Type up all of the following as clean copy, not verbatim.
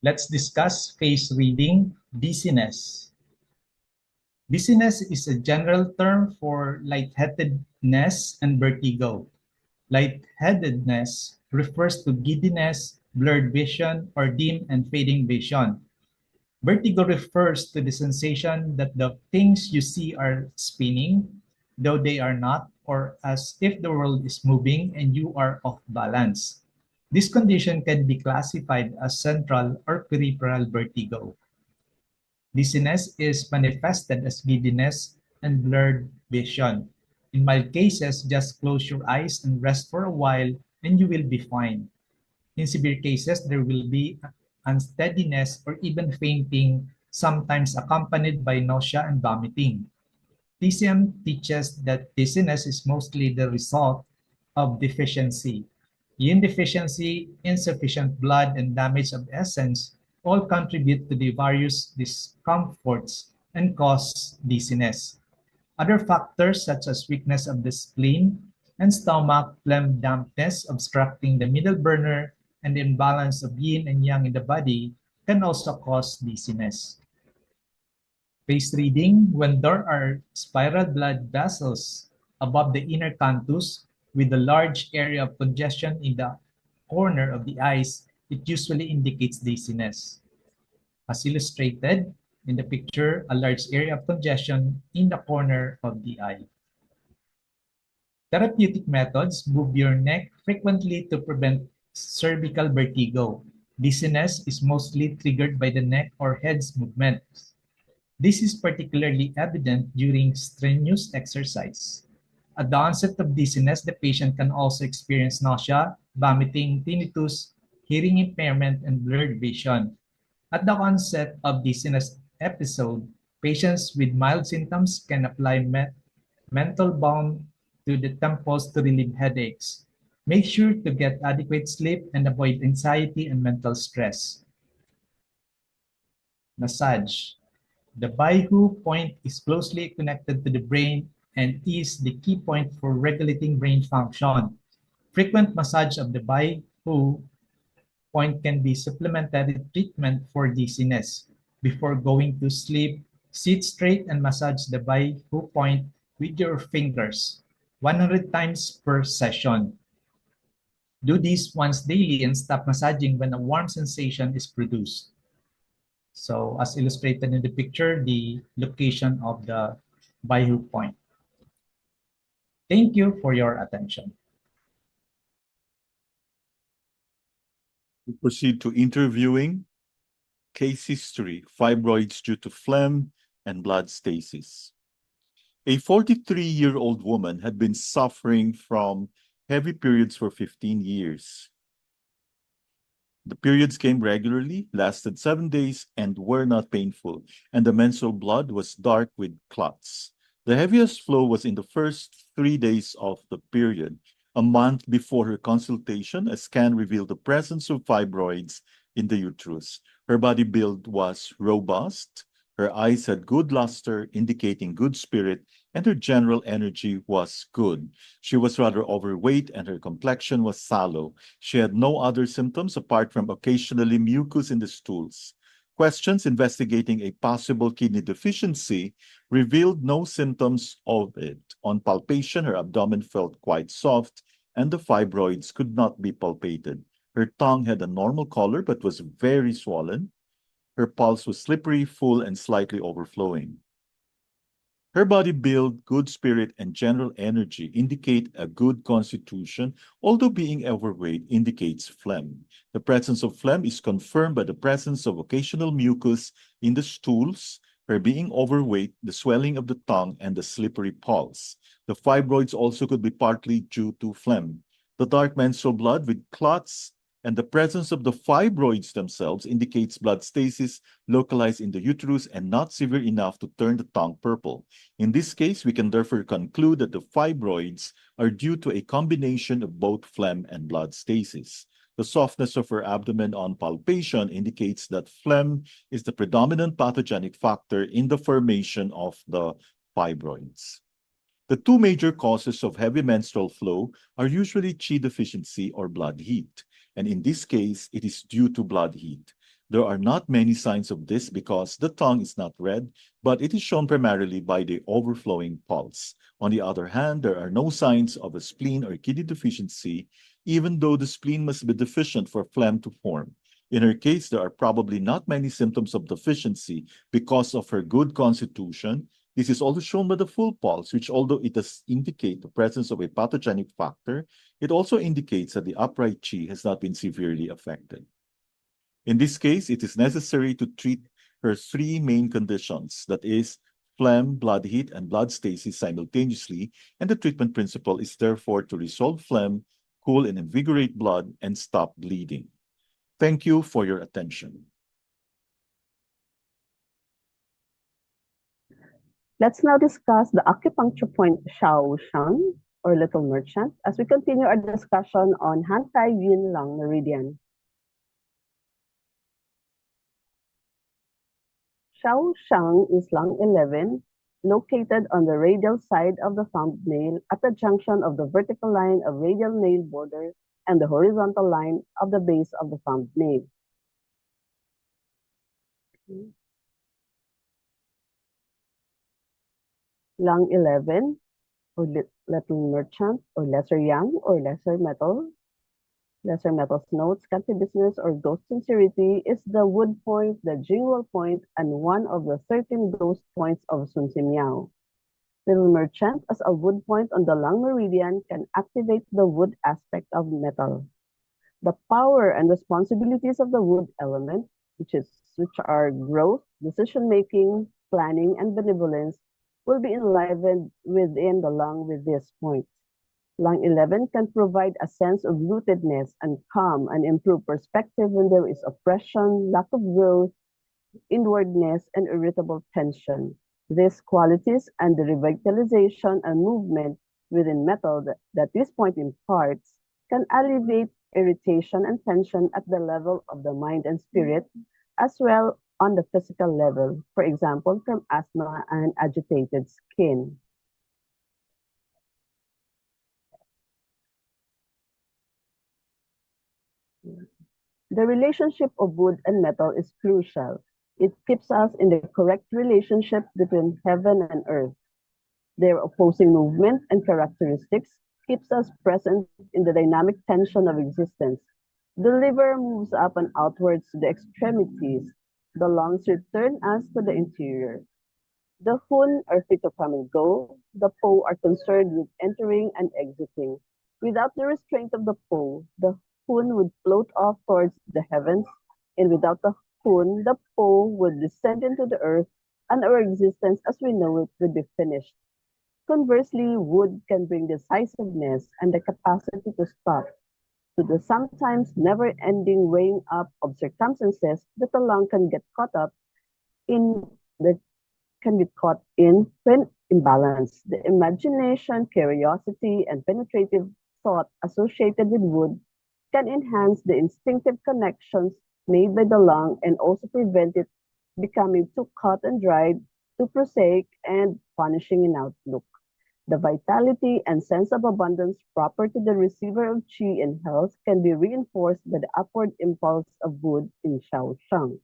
Let's discuss face reading, dizziness. Dizziness is a general term for lightheadedness and vertigo. Lightheadedness refers to giddiness, blurred vision, or dim and fading vision. Vertigo refers to the sensation that the things you see are spinning, though they are not, or as if the world is moving and you are off balance. This condition can be classified as central or peripheral vertigo. Dizziness is manifested as giddiness and blurred vision. In mild cases, just close your eyes and rest for a while and you will be fine. In severe cases, there will be unsteadiness or even fainting, sometimes accompanied by nausea and vomiting. TCM teaches that dizziness is mostly the result of deficiency. Yin deficiency, insufficient blood, and damage of essence all contribute to the various discomforts and cause dizziness. Other factors such as weakness of the spleen and stomach, phlegm dampness obstructing the middle burner, and the imbalance of yin and yang in the body can also cause dizziness. Face reading, when there are spiral blood vessels above the inner canthus with a large area of congestion in the corner of the eyes, it usually indicates dizziness. As illustrated in the picture, a large area of congestion in the corner of the eye. Therapeutic methods: move your neck frequently to prevent cervical vertigo. Dizziness is mostly triggered by the neck or head's movement. This is particularly evident during strenuous exercise. At the onset of dizziness, the patient can also experience nausea, vomiting, tinnitus, hearing impairment, and blurred vision. At the onset of dizziness episode, patients with mild symptoms can apply menthol balm to the temples to relieve headaches. Make sure to get adequate sleep and avoid anxiety and mental stress. Massage. The Baihu point is closely connected to the brain and is the key point for regulating brain function. Frequent massage of the Baihu point can be supplementary treatment for dizziness. Before going to sleep, sit straight and massage the Baihu point with your fingers 100 times per session. Do this once daily and stop massaging when a warm sensation is produced. So as illustrated in the picture, the location of the Baihu point. Thank you for your attention. We proceed to interviewing. Case history: fibroids due to phlegm and blood stasis. A 43-year-old woman had been suffering from heavy periods for 15 years. The periods came regularly, lasted 7 days, and were not painful, and the menstrual blood was dark with clots. The heaviest flow was in the first 3 days of the period. A month before her consultation, a scan revealed the presence of fibroids in the uterus. Her body build was robust. Her eyes had good luster, indicating good spirit, and her general energy was good. She was rather overweight, and her complexion was sallow. She had no other symptoms apart from occasionally mucus in the stools. Questions investigating a possible kidney deficiency revealed no symptoms of it. On palpation, her abdomen felt quite soft, and the fibroids could not be palpated. Her tongue had a normal color but was very swollen. Her pulse was slippery, full, and slightly overflowing. Her body build, good spirit, and general energy indicate a good constitution, although being overweight indicates phlegm. The presence of phlegm is confirmed by the presence of occasional mucus in the stools, her being overweight, the swelling of the tongue, and the slippery pulse. The fibroids also could be partly due to phlegm. The dark menstrual blood with clots and the presence of the fibroids themselves indicates blood stasis localized in the uterus and not severe enough to turn the tongue purple. In this case, we can therefore conclude that the fibroids are due to a combination of both phlegm and blood stasis. The softness of her abdomen on palpation indicates that phlegm is the predominant pathogenic factor in the formation of the fibroids. The two major causes of heavy menstrual flow are usually Qi deficiency or blood heat, and in this case, it is due to blood heat. There are not many signs of this because the tongue is not red, but it is shown primarily by the overflowing pulse. On the other hand, there are no signs of a spleen or kidney deficiency, even though the spleen must be deficient for phlegm to form. In her case, there are probably not many symptoms of deficiency because of her good constitution. This is also shown by the full pulse, which although it does indicate the presence of a pathogenic factor, it also indicates that the upright chi has not been severely affected. In this case, it is necessary to treat her three main conditions, that is, phlegm, blood heat, and blood stasis simultaneously, and the treatment principle is therefore to resolve phlegm, cool and invigorate blood, and stop bleeding. Thank you for your attention. Let's now discuss the acupuncture point Xiao Shang, or little merchant, as we continue our discussion on Yin Lung Meridian. Xiao Shang is lung 11, located on the radial side of the thumbnail at the junction of the vertical line of radial nail border and the horizontal line of the base of the thumbnail. Lung 11, or little merchant, or lesser yang, or lesser metal. Lesser metals notes, country business, or ghost sincerity is the wood point, the jewel point, and one of the 13 ghost points of Sun Miao. Little merchant, as a wood point on the lung meridian, can activate the wood aspect of metal. The power and responsibilities of the wood element, which are growth, decision-making, planning, and benevolence, will be enlivened within the lung with this point. Lung 11 can provide a sense of rootedness and calm and improve perspective when there is oppression, lack of growth, inwardness, and irritable tension. These qualities and the revitalization and movement within metal that this point imparts can alleviate irritation and tension at the level of the mind and spirit, as well on the physical level, for example, from asthma and agitated skin. The relationship of wood and metal is crucial. It keeps us in the correct relationship between heaven and earth. Their opposing movement and characteristics keeps us present in the dynamic tension of existence. The liver moves up and outwards to the extremities. The lungs return us to the interior. The Hun are free to come and go. The Po are concerned with entering and exiting. Without the restraint of the Po, the Hun would float off towards the heavens, and without the Hun, the Po would descend into the earth, and our existence as we know it would be finished. Conversely, wood can bring decisiveness and the capacity to stop, to the sometimes never-ending weighing up of circumstances that the lung can get caught in when imbalance. The imagination, curiosity, and penetrative thought associated with wood can enhance the instinctive connections made by the lung and also prevent it becoming too cut and dried, too prosaic, and punishing in outlook. The vitality and sense of abundance proper to the receiver of qi and health can be reinforced by the upward impulse of wood in Xiao Shang.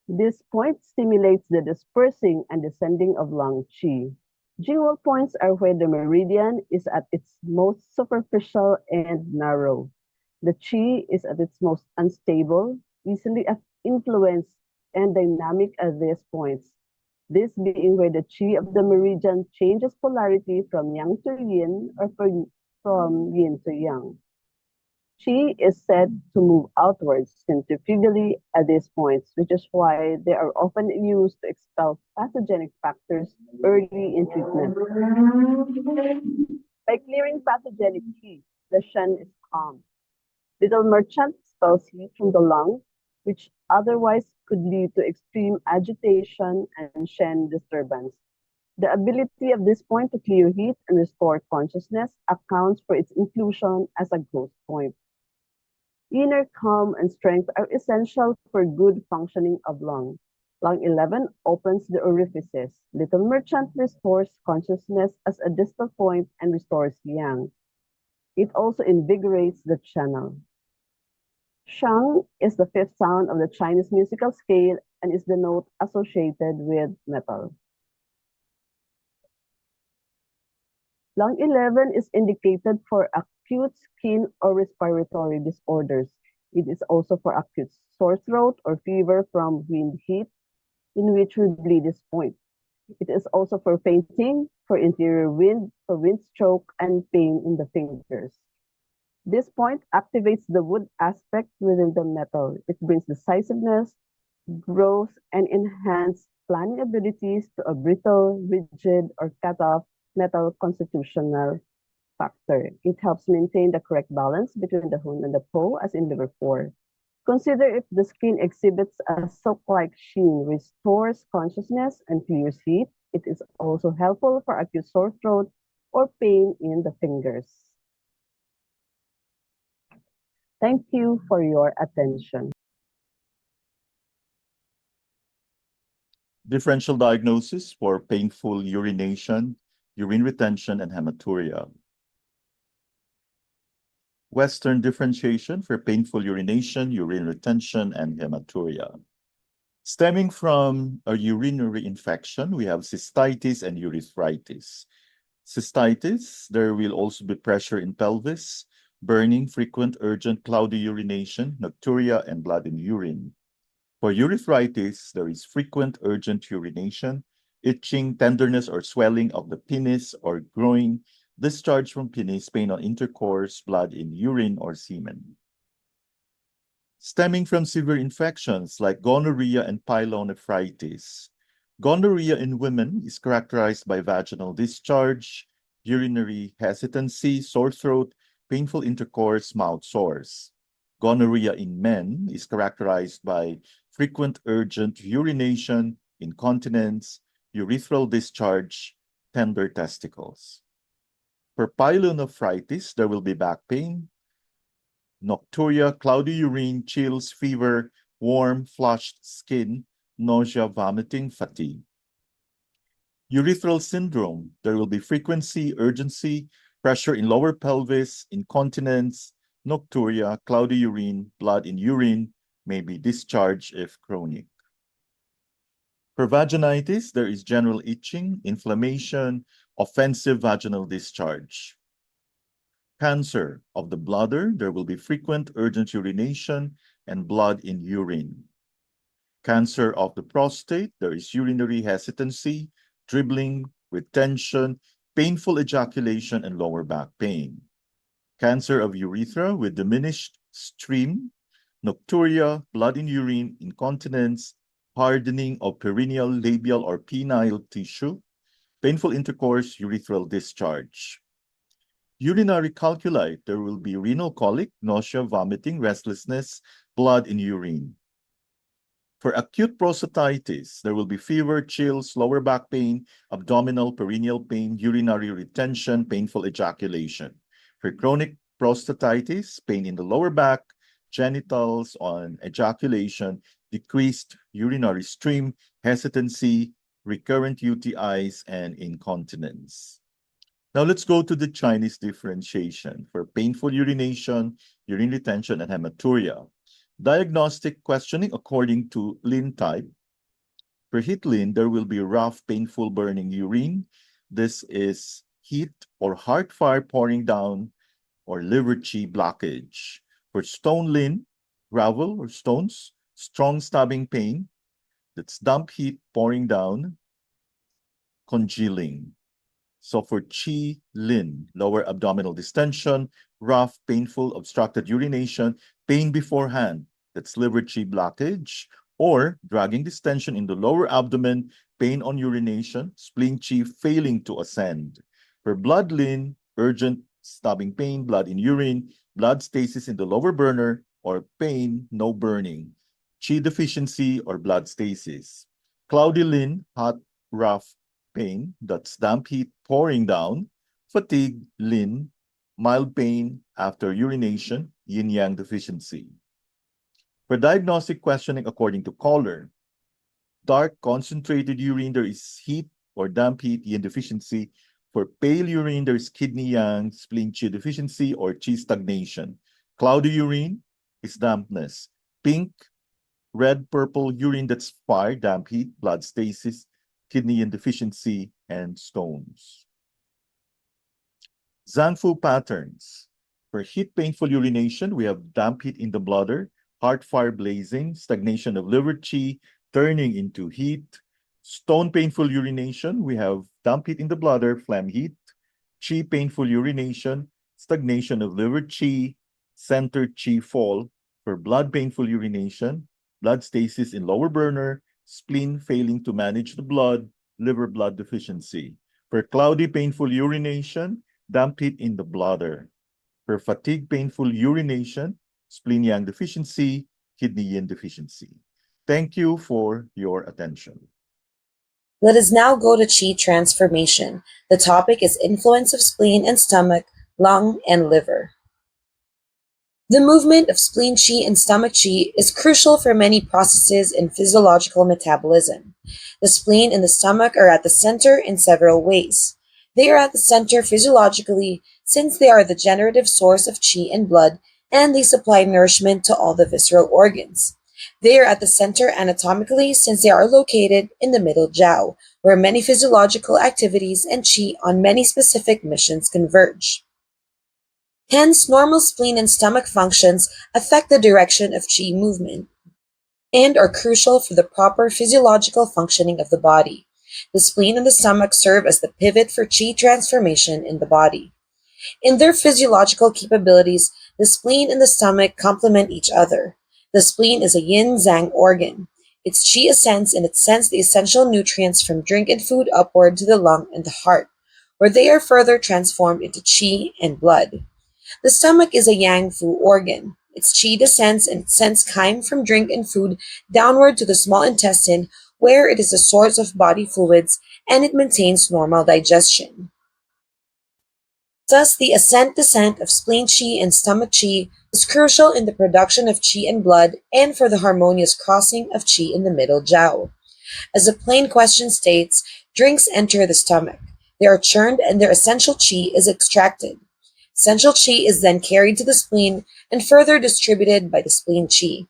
This point stimulates the dispersing and descending of lung qi. Jewel points are where the meridian is at its most superficial and narrow. The qi is at its most unstable, easily influenced, and dynamic at these points. This being where the qi of the meridian changes polarity from yang to yin or from yin to yang. Qi is said to move outwards centrifugally at these points, which is why they are often used to expel pathogenic factors early in treatment. By clearing pathogenic qi, the shen is calm. Little merchant expels heat from the lungs, which otherwise could lead to extreme agitation and shen disturbance. The ability of this point to clear heat and restore consciousness accounts for its inclusion as a ghost point. Inner calm and strength are essential for good functioning of lung. Lung 11 opens the orifices. Little merchant restores consciousness as a distal point and restores yang. It also invigorates the channel. Shang is the fifth sound of the Chinese musical scale and is the note associated with metal. Lung 11 is indicated for acute skin or respiratory disorders. It is also for acute sore throat or fever from wind heat, in which we bleed this point. It is also for fainting, for interior wind, for wind stroke, and pain in the fingers. This point activates the wood aspect within the metal. It brings decisiveness, growth, and enhanced planning abilities to a brittle, rigid, or cut-off metal constitutional factor. It helps maintain the correct balance between the hun and the po, as in liver 4. Consider if the skin exhibits a soap-like sheen, restores consciousness, and clears heat. It is also helpful for acute sore throat or pain in the fingers. Thank you for your attention. Differential diagnosis for painful urination, urine retention, and hematuria. Western differentiation for painful urination, urine retention, and hematuria. Stemming from a urinary infection, we have cystitis and urethritis. Cystitis, there will also be pressure in pelvis, burning, frequent, urgent, cloudy urination, nocturia, and blood in urine. For urethritis, there is frequent, urgent urination, itching, tenderness or swelling of the penis or groin, discharge from penis, pain on intercourse, blood in urine or semen. Stemming from severe infections like gonorrhea and pyelonephritis. Gonorrhea in women is characterized by vaginal discharge, urinary hesitancy, sore throat, painful intercourse, mouth sores. Gonorrhea in men is characterized by frequent urgent urination, incontinence, urethral discharge, tender testicles. For pyelonephritis, there will be back pain, nocturia, cloudy urine, chills, fever, warm, flushed skin, nausea, vomiting, fatigue. Urethral syndrome, there will be frequency, urgency, pressure in lower pelvis, incontinence, nocturia, cloudy urine, blood in urine, may be discharge if chronic. For vaginitis, there is general itching, inflammation, offensive vaginal discharge. Cancer of the bladder, there will be frequent urgent urination and blood in urine. Cancer of the prostate, there is urinary hesitancy, dribbling, retention, painful ejaculation, and lower back pain. Cancer of urethra with diminished stream, nocturia, blood in urine, incontinence, hardening of perineal, labial, or penile tissue, painful intercourse, urethral discharge. Urinary calculi, there will be renal colic, nausea, vomiting, restlessness, blood in urine. For acute prostatitis, there will be fever, chills, lower back pain, abdominal, perineal pain, urinary retention, painful ejaculation. For chronic prostatitis, pain in the lower back, genitals on ejaculation, decreased urinary stream, hesitancy, recurrent UTIs, and incontinence. Now let's go to the Chinese differentiation for painful urination, urine retention, and hematuria. Diagnostic questioning according to Lin type. For heat Lin, there will be rough, painful, burning urine. This is heat or heart fire pouring down or liver qi blockage. For stone Lin, gravel or stones, strong stabbing pain. That's damp heat pouring down, congealing. So for Qi Lin, lower abdominal distension, rough, painful, obstructed urination, pain beforehand, that's liver Qi blockage, or dragging distension in the lower abdomen, pain on urination, spleen Qi failing to ascend. For blood Lin, urgent stabbing pain, blood in urine, blood stasis in the lower burner, or pain, no burning. Qi deficiency or blood stasis. Cloudy Lin, hot, rough, pain, that's damp heat pouring down, fatigue, Lin, mild pain after urination, yin-yang deficiency. For diagnostic questioning according to color, dark concentrated urine, there is heat or damp heat, yin deficiency, For pale urine, there's kidney yang, spleen qi deficiency, or qi stagnation. Cloudy urine is dampness. Pink, red, purple urine, that's fire, damp heat, blood stasis, kidney and deficiency, and stones. Zangfu patterns. For heat painful urination, we have damp heat in the bladder, heart fire blazing, stagnation of liver qi, turning into heat. Stone painful urination, we have damp heat in the bladder, phlegm heat. Qi painful urination, stagnation of liver qi, center qi fall. For blood painful urination, blood stasis in lower burner, spleen failing to manage the blood, liver blood deficiency. For cloudy painful urination, damp heat in the bladder. For fatigue painful urination, spleen yang deficiency, kidney yin deficiency. Thank you for your attention. Let us now go to qi transformation. The topic is influence of spleen and stomach, lung, and liver. The movement of spleen qi and stomach qi is crucial for many processes in physiological metabolism. The spleen and the stomach are at the center in several ways. They are at the center physiologically since they are the generative source of qi and blood, and they supply nourishment to all the visceral organs. They are at the center anatomically since they are located in the middle jiao, where many physiological activities and qi on many specific missions converge. Hence, normal spleen and stomach functions affect the direction of qi movement and are crucial for the proper physiological functioning of the body. The spleen and the stomach serve as the pivot for qi transformation in the body. In their physiological capabilities, the spleen and the stomach complement each other. The spleen is a yin-yang organ. Its qi ascends and it sends the essential nutrients from drink and food upward to the lung and the heart, where they are further transformed into qi and blood. The stomach is a yang-fu organ. Its qi descends and it sends chyme from drink and food downward to the small intestine, where it is a source of body fluids and it maintains normal digestion. Thus, the ascent-descent of spleen qi and stomach qi is crucial in the production of qi and blood and for the harmonious crossing of qi in the middle jiao. As the plain question states, drinks enter the stomach. They are churned and their essential qi is extracted. Essential qi is then carried to the spleen and further distributed by the spleen qi.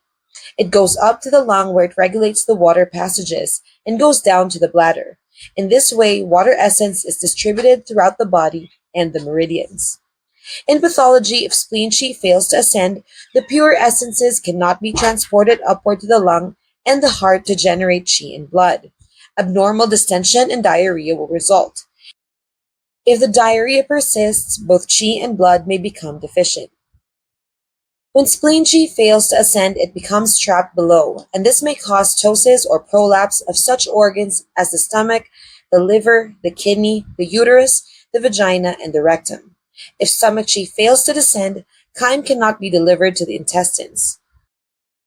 It goes up to the lung where it regulates the water passages and goes down to the bladder. In this way, water essence is distributed throughout the body and the meridians. In pathology, if spleen qi fails to ascend, the pure essences cannot be transported upward to the lung and the heart to generate qi and blood. Abnormal distension and diarrhea will result. If the diarrhea persists, both qi and blood may become deficient. When spleen qi fails to ascend, it becomes trapped below, and this may cause ptosis or prolapse of such organs as the stomach, the liver, the kidney, the uterus, the vagina, and the rectum. If stomach qi fails to descend, chyme cannot be delivered to the intestines.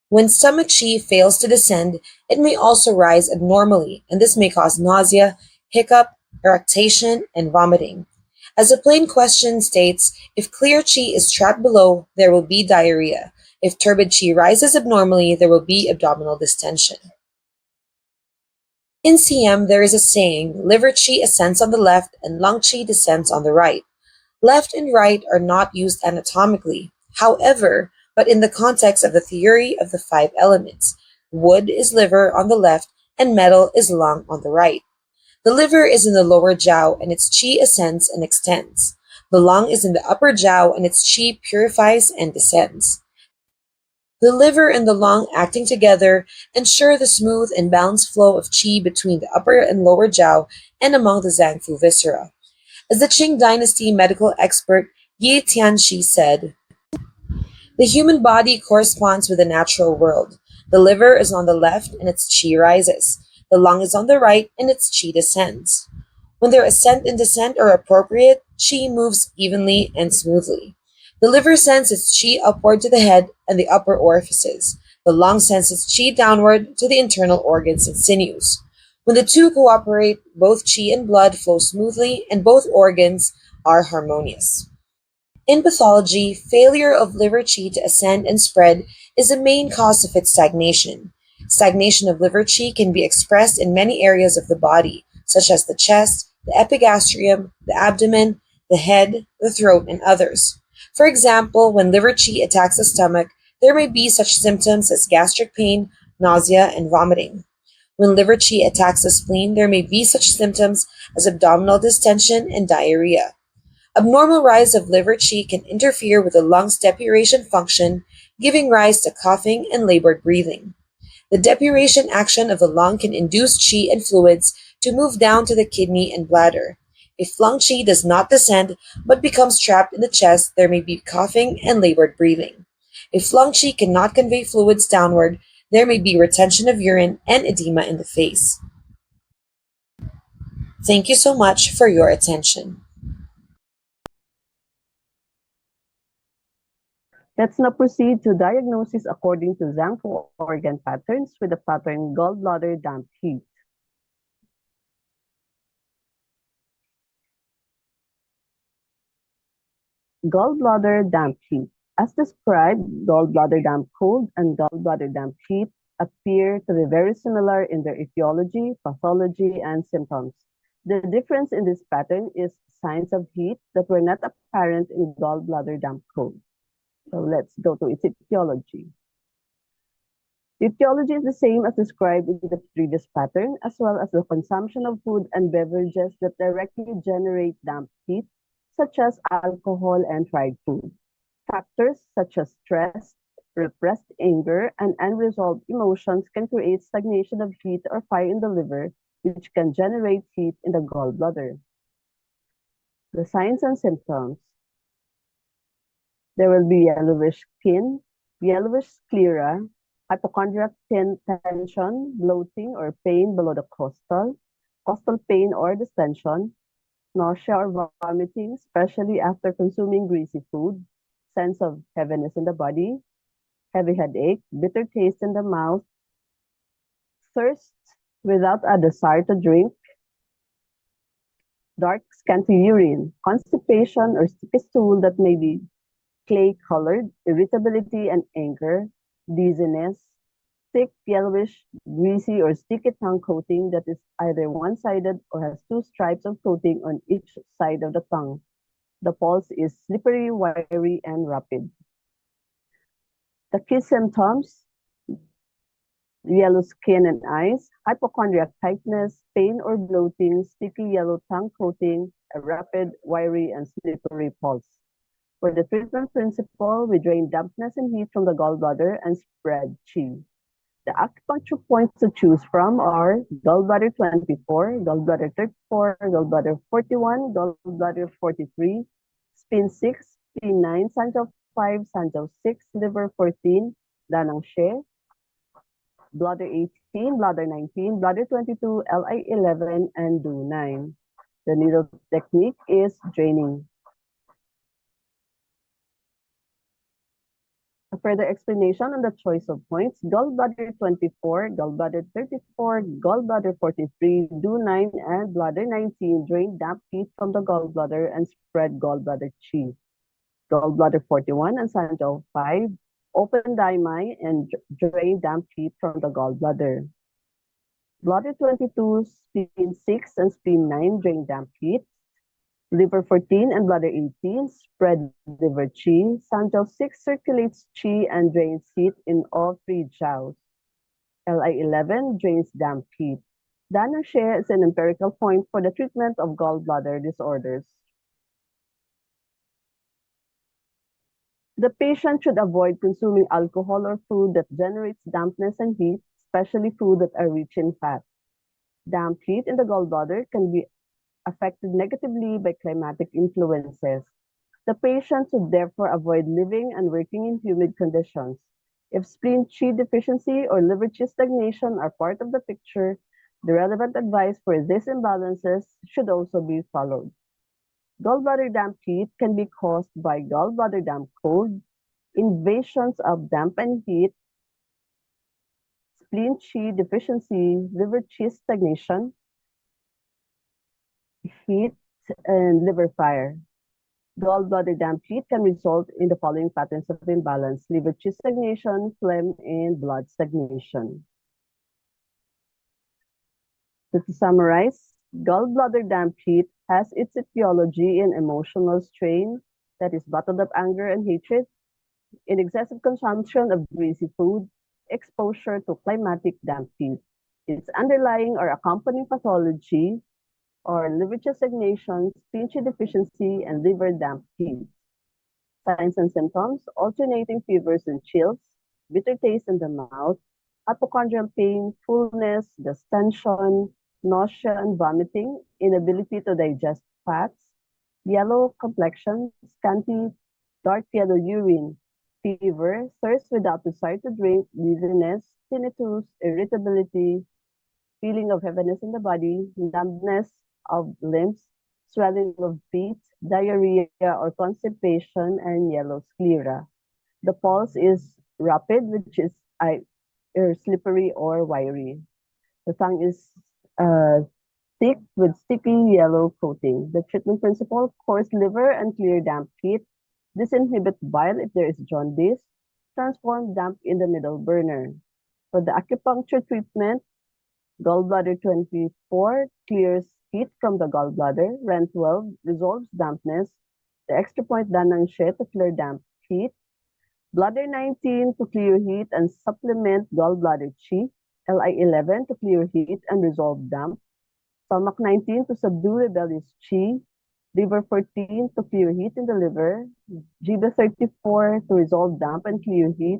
When stomach qi fails to descend, it may also rise abnormally, and this may cause nausea, hiccup, eructation, and vomiting. As the plain question states, if clear qi is trapped below, there will be diarrhea. If turbid qi rises abnormally, there will be abdominal distension. In CM, there is a saying, liver qi ascends on the left and lung qi descends on the right. Left and right are not used anatomically. However, but in the context of the theory of the 5 elements, wood is liver on the left and metal is lung on the right. The liver is in the lower jiao and its qi ascends and extends. The lung is in the upper jiao and its qi purifies and descends. The liver and the lung acting together ensure the smooth and balanced flow of qi between the upper and lower jiao and among the Zangfu viscera. As the Qing dynasty medical expert Yi Tianxi said, the human body corresponds with the natural world. The liver is on the left and its qi rises. The lung is on the right and its qi descends. When their ascent and descent are appropriate, qi moves evenly and smoothly. The liver sends its qi upward to the head and the upper orifices. The lung sends its qi downward to the internal organs and sinews. When the two cooperate, both qi and blood flow smoothly and both organs are harmonious. In pathology, failure of liver qi to ascend and spread is the main cause of its stagnation. Stagnation of liver qi can be expressed in many areas of the body, such as the chest, the epigastrium, the abdomen, the head, the throat, and others. For example, when liver qi attacks the stomach, there may be such symptoms as gastric pain, nausea, and vomiting. When liver qi attacks the spleen, there may be such symptoms as abdominal distension and diarrhea. Abnormal rise of liver qi can interfere with the lung's depuration function, giving rise to coughing and labored breathing. The depuration action of the lung can induce qi and fluids to move down to the kidney and bladder. If lung qi does not descend but becomes trapped in the chest, there may be coughing and labored breathing. If lung qi cannot convey fluids downward, there may be retention of urine and edema in the face. Thank you so much for your attention. Let's now proceed to diagnosis according to Zhang organ patterns with the pattern gallbladder DampHeat. Gallbladder DampHeat. As described, gallbladder damp cold and gallbladder DampHeat appear to be very similar in their etiology, pathology, and symptoms. The difference in this pattern is signs of heat that were not apparent in gallbladder damp cold. So let's go to its etiology. The etiology is the same as described in the previous pattern, as well as the consumption of food and beverages that directly generate damp heat, such as alcohol and fried food. Factors such as stress, repressed anger, and unresolved emotions can create stagnation of heat or fire in the liver, which can generate heat in the gallbladder. The signs and symptoms. There will be yellowish skin, yellowish sclera, hypochondriac tension, bloating or pain below the costal pain or distension, nausea or vomiting, especially after consuming greasy food, sense of heaviness in the body, heavy headache, bitter taste in the mouth, thirst without a desire to drink, dark scanty urine, constipation or sticky stool that may be clay-colored, irritability and anger, dizziness, thick, yellowish, greasy, or sticky tongue coating that is either one-sided or has two stripes of coating on each side of the tongue. The pulse is slippery, wiry, and rapid. The key symptoms: yellow skin and eyes, hypochondriac tightness, pain or bloating, sticky yellow tongue coating, a rapid, wiry, and slippery pulse. For the treatment principle, we drain dampness and heat from the gallbladder and spread qi. The acupuncture points to choose from are gallbladder 24, gallbladder 34, gallbladder 41, gallbladder 43, spleen 6, spleen 9, sanjiao 5, sanjiao 6, liver 14, danang she, bladder 18, bladder 19, bladder 22, li 11, and do 9. The needle technique is draining. A further explanation on the choice of points: gallbladder 24, gallbladder 34, gallbladder 43, do 9, and bladder 19 drain damp heat from the gallbladder and spread gallbladder qi. Gallbladder 41 and sanjiao 5 open daimai and drain damp heat from the gallbladder. Bladder 22, spleen 6, and spleen 9 drain damp heat. Liver 14 and bladder 18 spread liver qi. Sanjiao 6 circulates qi and drains heat in all three jiaos. Li 11 drains damp heat. Danang she is an empirical point for the treatment of gallbladder disorders. The patient should avoid consuming alcohol or food that generates dampness and heat, especially food that are rich in fat. Damp heat in the gallbladder can be affected negatively by climatic influences. The patient should therefore avoid living and working in humid conditions. If spleen qi deficiency or liver qi stagnation are part of the picture, the relevant advice for these imbalances should also be followed. Gallbladder damp heat can be caused by gallbladder damp cold, invasions of damp and heat, spleen qi deficiency, liver qi stagnation, heat, and liver fire. Gallbladder damp heat can result in the following patterns of imbalance: liver qi stagnation, phlegm, and blood stagnation. So to summarize, Gallbladder DampHeat has its etiology in emotional strain, that is bottled up anger and hatred, in excessive consumption of greasy food, exposure to climatic damp heat. Its underlying or accompanying pathology or liver stagnations, spleen deficiency, and liver damp heat. Signs and symptoms, alternating fevers and chills, bitter taste in the mouth, hypochondrial pain, fullness, distension, nausea and vomiting, inability to digest fats, yellow complexion, scanty, dark yellow urine, fever, thirst without desire to drink, dizziness, tinnitus, irritability, feeling of heaviness in the body, numbness of limbs, swelling of feet, diarrhea or constipation, and yellow sclera. The pulse is rapid, which is slippery or wiry. The tongue is thick with sticky yellow coating. The treatment principle, coarse liver and clear damp feet. Disinhibit bile if there is jaundice. Transform damp in the middle burner. For the acupuncture treatment, gallbladder 24 clears heat from the gallbladder. REN 12 resolves dampness. The extra point danang to clear damp heat. Bladder 19 to clear heat and supplement gallbladder chi. LI 11 to clear heat and resolve damp. Stomach 19 to subdue rebellious chi. Liver 14 to clear heat in the liver. Jiva 34 to resolve damp and clear heat.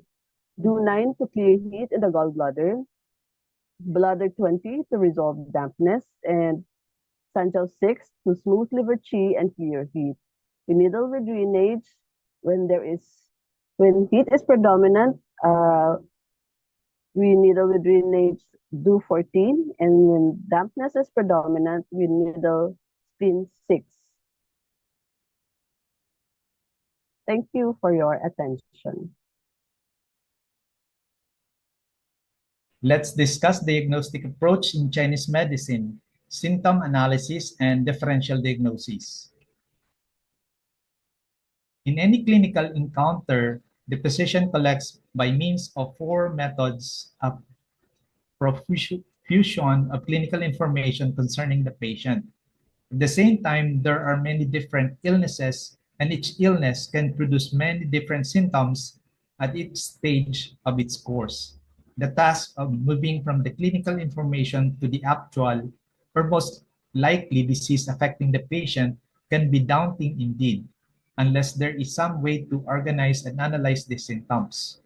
Do 9 to clear heat in the gallbladder. Bladder 20 to resolve dampness, and Sanjiao 6 to smooth liver chi and clear heat. We needle with drainage when heat is predominant. We needle with drainage do 14, and when dampness is predominant, we needle spleen 6. Thank you for your attention. Let's discuss diagnostic approach in Chinese medicine, symptom analysis, and differential diagnosis. In any clinical encounter, the physician collects by means of 4 methods a profusion of clinical information concerning the patient. At the same time, there are many different illnesses, and each illness can produce many different symptoms at each stage of its course. The task of moving from the clinical information to the actual or most likely disease affecting the patient can be daunting indeed, unless there is some way to organize and analyze the symptoms.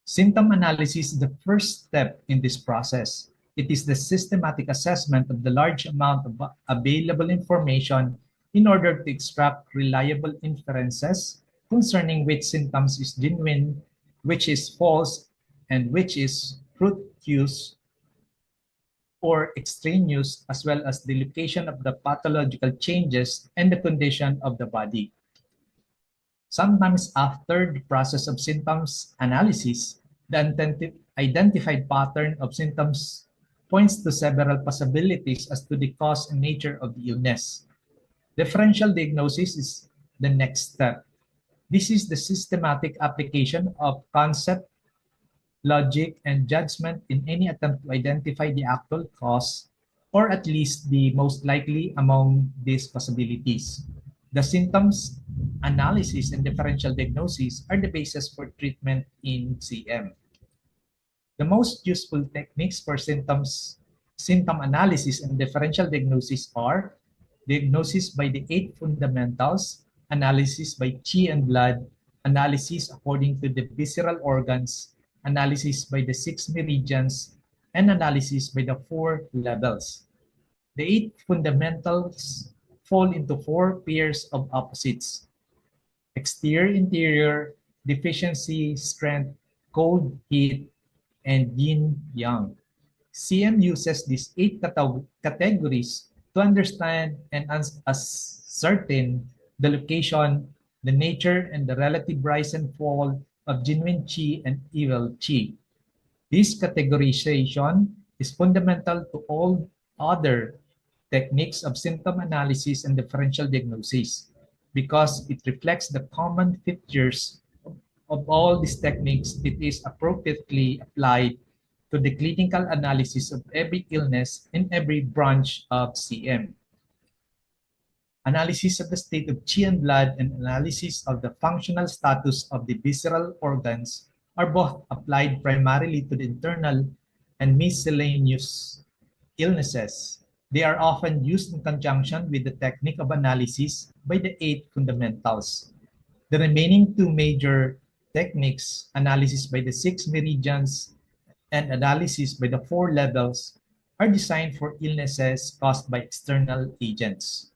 Symptom analysis is the first step in this process. It is the systematic assessment of the large amount of available information in order to extract reliable inferences concerning which symptoms is genuine, which is false, and which is fructuous or extraneous, as well as the location of the pathological changes and the condition of the body. Sometimes after the process of symptoms analysis, the identified pattern of symptoms points to several possibilities as to the cause and nature of the illness. Differential diagnosis is the next step. This is the systematic application of concept, logic, and judgment in any attempt to identify the actual cause, or at least the most likely among these possibilities. The symptoms analysis and differential diagnosis are the basis for treatment in CM. The most useful techniques for symptom analysis and differential diagnosis are diagnosis by the 8 fundamentals, analysis by chi and blood, analysis according to the visceral organs, analysis by the 6 meridians, and analysis by the 4 levels. The 8 fundamentals fall into 4 pairs of opposites: exterior-interior, deficiency, strength, cold, heat, and yin-yang. CM uses these 8 categories to understand and ascertain the location, the nature, and the relative rise and fall of genuine chi and evil chi. This categorization is fundamental to all other techniques of symptom analysis and differential diagnosis because it reflects the common features of all these techniques. It is appropriately applied to the clinical analysis of every illness in every branch of CM. Analysis of the state of chi and blood and analysis of the functional status of the visceral organs are both applied primarily to the internal and miscellaneous illnesses. They are often used in conjunction with the technique of analysis by the 8 fundamentals. The remaining 2 major techniques, analysis by the 6 meridians and analysis by the 4 levels, are designed for illnesses caused by external agents.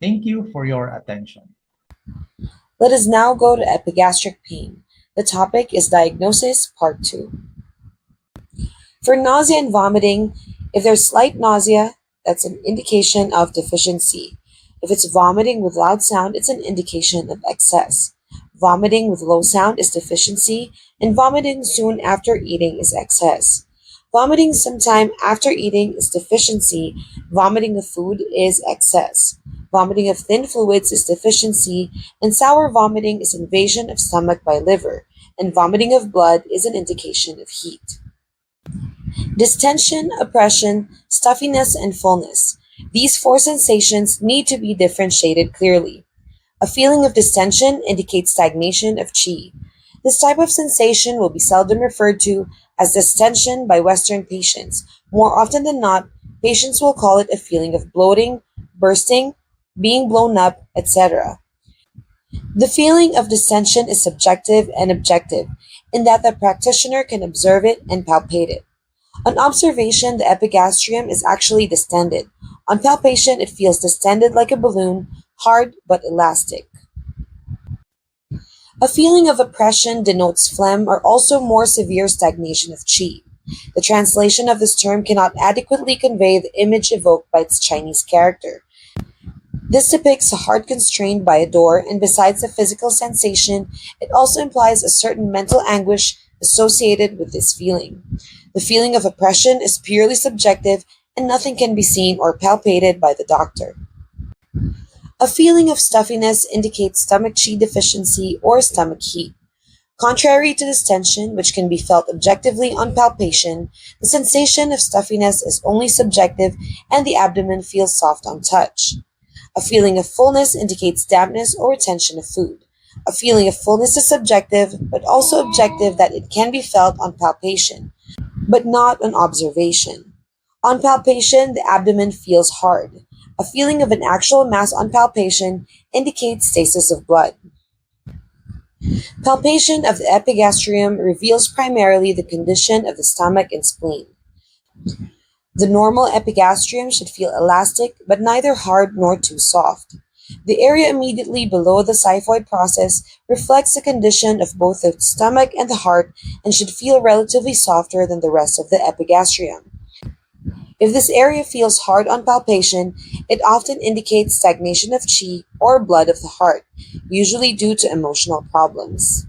Thank you for your attention. Let us now go to epigastric pain. The topic is diagnosis, part 2. For nausea and vomiting, if there's slight nausea, that's an indication of deficiency. If it's vomiting with loud sound, it's an indication of excess. Vomiting with low sound is deficiency, and vomiting soon after eating is excess. Vomiting sometime after eating is deficiency. Vomiting of food is excess. Vomiting of thin fluids is deficiency, and sour vomiting is invasion of stomach by liver, and vomiting of blood is an indication of heat. Distension, oppression, stuffiness, and fullness. These 4 sensations need to be differentiated clearly. A feeling of distension indicates stagnation of qi. This type of sensation will be seldom referred to as distension by Western patients. More often than not, patients will call it a feeling of bloating, bursting, being blown up, etc. The feeling of distension is subjective and objective in that the practitioner can observe it and palpate it. On observation, the epigastrium is actually distended. On palpation, it feels distended like a balloon, hard but elastic. A feeling of oppression denotes phlegm or also more severe stagnation of qi. The translation of this term cannot adequately convey the image evoked by its Chinese character. This depicts a heart constrained by a door, and besides the physical sensation, it also implies a certain mental anguish associated with this feeling. The feeling of oppression is purely subjective, and nothing can be seen or palpated by the doctor. A feeling of stuffiness indicates stomach qi deficiency or stomach heat. Contrary to distension, which can be felt objectively on palpation, the sensation of stuffiness is only subjective and the abdomen feels soft on touch. A feeling of fullness indicates dampness or retention of food. A feeling of fullness is subjective, but also objective that it can be felt on palpation, but not on observation. On palpation, the abdomen feels hard. A feeling of an actual mass on palpation indicates stasis of blood. Palpation of the epigastrium reveals primarily the condition of the stomach and spleen. The normal epigastrium should feel elastic, but neither hard nor too soft. The area immediately below the xiphoid process reflects the condition of both the stomach and the heart and should feel relatively softer than the rest of the epigastrium. If this area feels hard on palpation, it often indicates stagnation of qi or blood of the heart, usually due to emotional problems.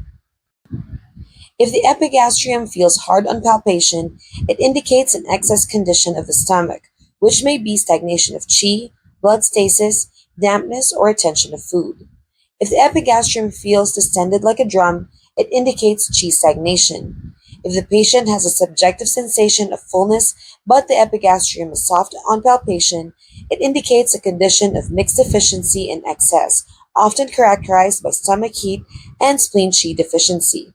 If the epigastrium feels hard on palpation, it indicates an excess condition of the stomach, which may be stagnation of qi, blood stasis, dampness, or retention of food. If the epigastrium feels distended like a drum, it indicates qi stagnation. If the patient has a subjective sensation of fullness, but the epigastrium is soft on palpation, it indicates a condition of mixed deficiency and excess, often characterized by stomach heat and spleen qi deficiency.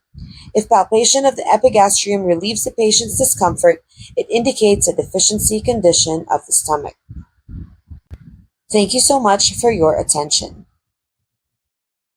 If palpation of the epigastrium relieves the patient's discomfort, it indicates a deficiency condition of the stomach. Thank you so much for your attention.